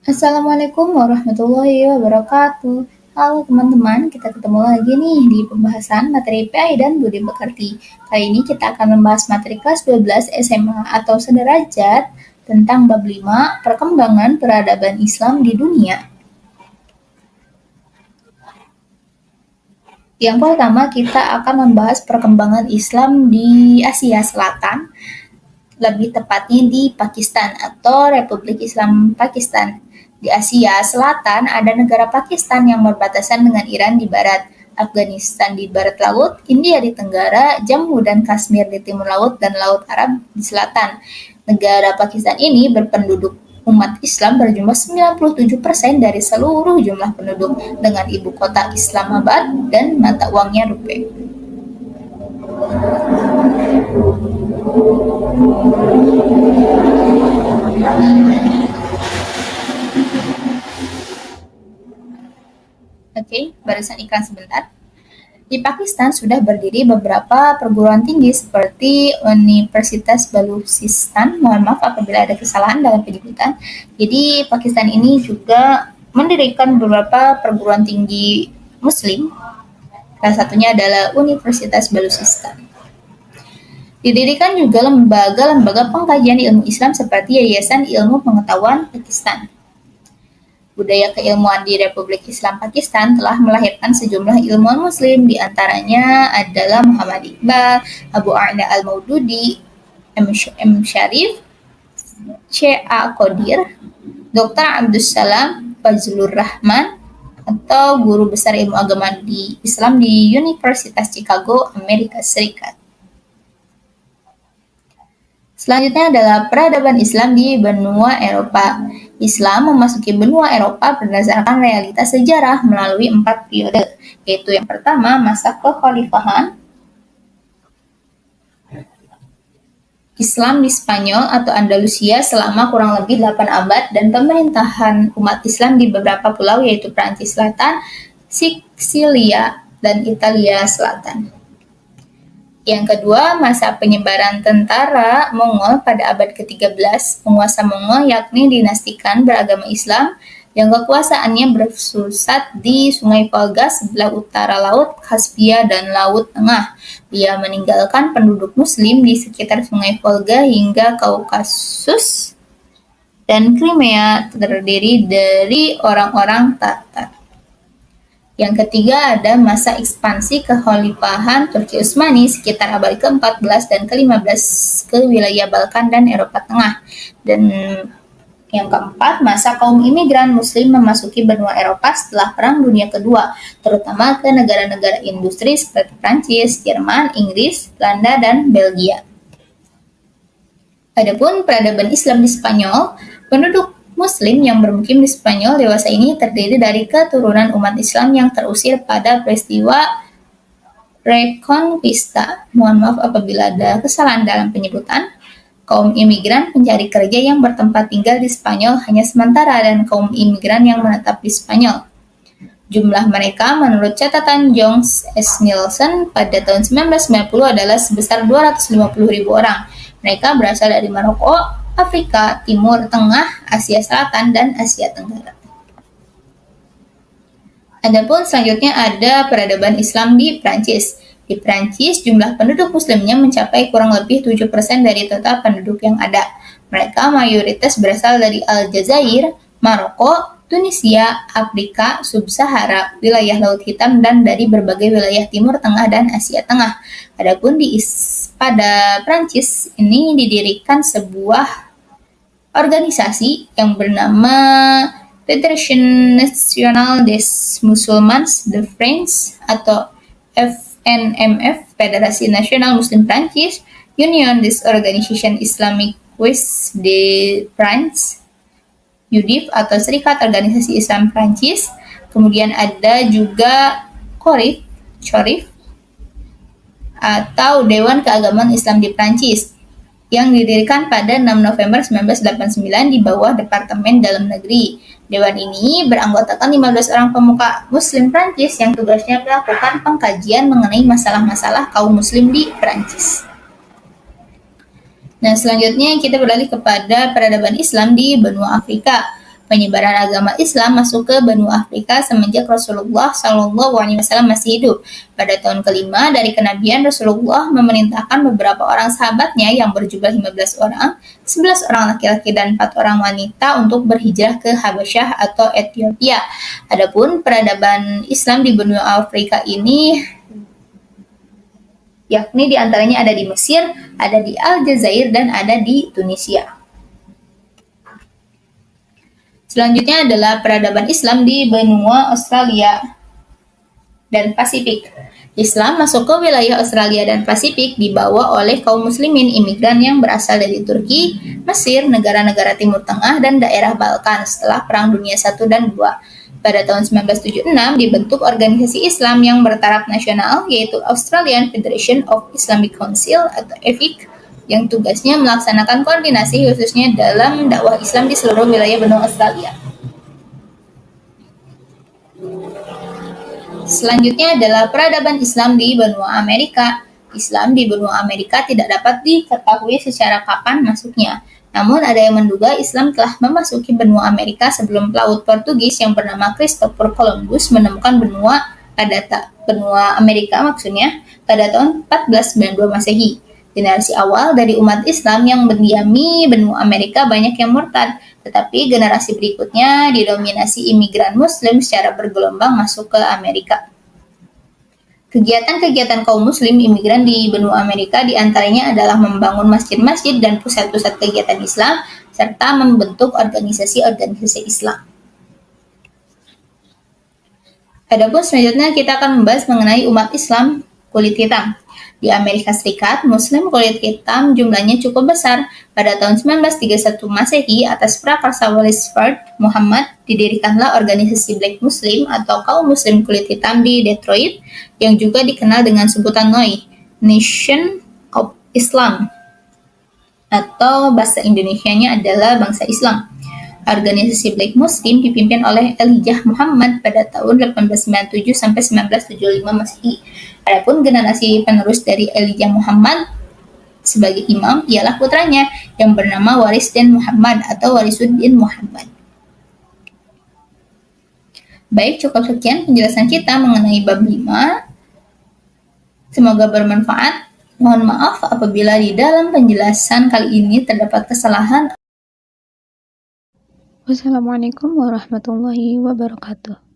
Assalamualaikum warahmatullahi wabarakatuh. Halo teman-teman, kita ketemu lagi nih di pembahasan materi PI dan Budi Pekerti. Kali ini kita akan membahas materi kelas 12 SMA atau sederajat tentang bab 5, perkembangan peradaban Islam di dunia. Yang pertama, kita akan membahas perkembangan Islam di Asia Selatan, lebih tepatnya di Pakistan atau Republik Islam Pakistan. Di Asia Selatan ada negara Pakistan yang berbatasan dengan Iran di barat, Afghanistan di barat laut, India di tenggara, Jammu dan Kashmir di timur laut, dan Laut Arab di selatan. Negara Pakistan ini berpenduduk umat Islam berjumlah 97% dari seluruh jumlah penduduk dengan ibu kota Islamabad dan mata uangnya rupiah. Oke, barisan iklan sebentar. Di Pakistan sudah berdiri beberapa perguruan tinggi seperti Universitas Baluchistan. Mohon maaf apabila ada kesalahan dalam penyebutan. Jadi Pakistan ini juga mendirikan beberapa perguruan tinggi Muslim. Salah satunya adalah Universitas Baluchistan. Didirikan juga lembaga-lembaga pengkajian ilmu Islam seperti Yayasan Ilmu Pengetahuan Pakistan. Budaya keilmuan di Republik Islam Pakistan telah melahirkan sejumlah ilmuwan Muslim, di antaranya adalah Muhammad Iqbal, Abu A'la Al-Maududi, M. Syarif, C.A. Qadir, Dr. Abdus Salam Fazlur Rahman, atau guru besar ilmu agama di Islam di Universitas Chicago, Amerika Serikat. Selanjutnya adalah peradaban Islam di benua Eropa. Islam memasuki benua Eropa berdasarkan realitas sejarah melalui 4 periode, yaitu yang pertama masa kekhalifahan Islam di Spanyol atau Andalusia selama kurang lebih 8 abad dan pemerintahan umat Islam di beberapa pulau yaitu Prancis Selatan, Sisilia, dan Italia Selatan. Yang kedua, masa penyebaran tentara Mongol pada abad ke-13. Penguasa Mongol yakni dinasti Khan beragama Islam yang kekuasaannya berpusat di Sungai Volga sebelah utara Laut Kaspia dan Laut Tengah. Dia meninggalkan penduduk Muslim di sekitar Sungai Volga hingga Kaukasus dan Crimea terdiri dari orang-orang Tatar. Yang ketiga ada masa ekspansi kekhalifahan Turki Utsmani sekitar abad ke-14 dan ke-15 ke wilayah Balkan dan Eropa Tengah. Dan yang keempat, masa kaum imigran Muslim memasuki benua Eropa setelah Perang Dunia Kedua, terutama ke negara-negara industri seperti Prancis, Jerman, Inggris, Belanda, dan Belgia. Adapun peradaban Islam di Spanyol, penduduk Muslim yang bermukim di Spanyol dewasa ini terdiri dari keturunan umat Islam yang terusir pada peristiwa Reconquista. Mohon maaf apabila ada kesalahan dalam penyebutan. Kaum imigran pencari kerja yang bertempat tinggal di Spanyol hanya sementara dan kaum imigran yang menetap di Spanyol. Jumlah mereka menurut catatan John S. Nielsen pada tahun 1990 adalah sebesar 250.000 orang. Mereka berasal dari Maroko, Afrika, Timur Tengah, Asia Selatan, dan Asia Tenggara. Adapun selanjutnya ada peradaban Islam di Prancis. Di Prancis, jumlah penduduk Muslimnya mencapai kurang lebih 7% dari total penduduk yang ada. Mereka mayoritas berasal dari Aljazair, Maroko, Tunisia, Afrika, Sub-Sahara, wilayah Laut Hitam, dan dari berbagai wilayah Timur Tengah dan Asia Tengah. Adapun pada Prancis ini didirikan sebuah organisasi yang bernama Fédération Nationale des Musulmans de France atau FNMF, Federasi Nasional Muslim Prancis, Union des Organisations Islamiques de France, UDIF atau Serikat Organisasi Islam Prancis. Kemudian ada juga Corif atau Dewan Keagamaan Islam di Prancis yang didirikan pada 6 November 1989 di bawah Departemen Dalam Negeri. Dewan ini beranggotakan 15 orang pemuka Muslim Prancis yang tugasnya melakukan pengkajian mengenai masalah-masalah kaum Muslim di Prancis. Nah, selanjutnya kita beralih kepada peradaban Islam di benua Afrika. Penyebaran agama Islam masuk ke benua Afrika semenjak Rasulullah SAW masih hidup. Pada tahun kelima dari kenabian, Rasulullah memerintahkan beberapa orang sahabatnya yang berjumlah 15 orang, 11 orang laki-laki dan 4 orang wanita untuk berhijrah ke Habasyah atau Ethiopia. Adapun peradaban Islam di benua Afrika ini yakni diantaranya ada di Mesir, ada di Aljazair, dan ada di Tunisia. Selanjutnya adalah peradaban Islam di benua Australia dan Pasifik. Islam masuk ke wilayah Australia dan Pasifik dibawa oleh kaum muslimin imigran yang berasal dari Turki, Mesir, negara-negara Timur Tengah, dan daerah Balkan setelah Perang Dunia I dan II. Pada tahun 1976 dibentuk organisasi Islam yang bertaraf nasional, yaitu Australian Federation of Islamic Council atau AFIC, yang tugasnya melaksanakan koordinasi khususnya dalam dakwah Islam di seluruh wilayah benua Australia. Selanjutnya adalah peradaban Islam di benua Amerika. Islam di benua Amerika tidak dapat diketahui secara kapan masuknya. Namun ada yang menduga Islam telah memasuki benua Amerika sebelum pelaut Portugis yang bernama Christopher Columbus menemukan benua Amerika pada tahun 1492 Masehi. Generasi awal dari umat Islam yang mendiami benua Amerika banyak yang murtad, tetapi generasi berikutnya didominasi imigran Muslim secara bergelombang masuk ke Amerika. Kegiatan-kegiatan kaum muslim imigran di benua Amerika diantaranya adalah membangun masjid-masjid dan pusat-pusat kegiatan Islam, serta membentuk organisasi-organisasi Islam. Adapun selanjutnya kita akan membahas mengenai umat Islam kulit hitam. Di Amerika Serikat, Muslim kulit hitam jumlahnya cukup besar. Pada tahun 1931 Masehi, atas prakarsa Wallsford Muhammad, didirikanlah organisasi Black Muslim atau kaum Muslim kulit hitam di Detroit, yang juga dikenal dengan sebutan NOI, Nation of Islam, atau bahasa Indonesianya adalah Bangsa Islam. Organisasi Black Muslim dipimpin oleh Elijah Muhammad pada tahun 1897 sampai 1975 Masehi. Adapun generasi penerus dari Elijah Muhammad sebagai imam ialah putranya yang bernama Warisdin Muhammad atau Warisuddin Muhammad. Baik, cukup sekian penjelasan kita mengenai bab 5. Semoga bermanfaat. Mohon maaf apabila di dalam penjelasan kali ini terdapat kesalahan. Wassalamualaikum warahmatullahi wabarakatuh.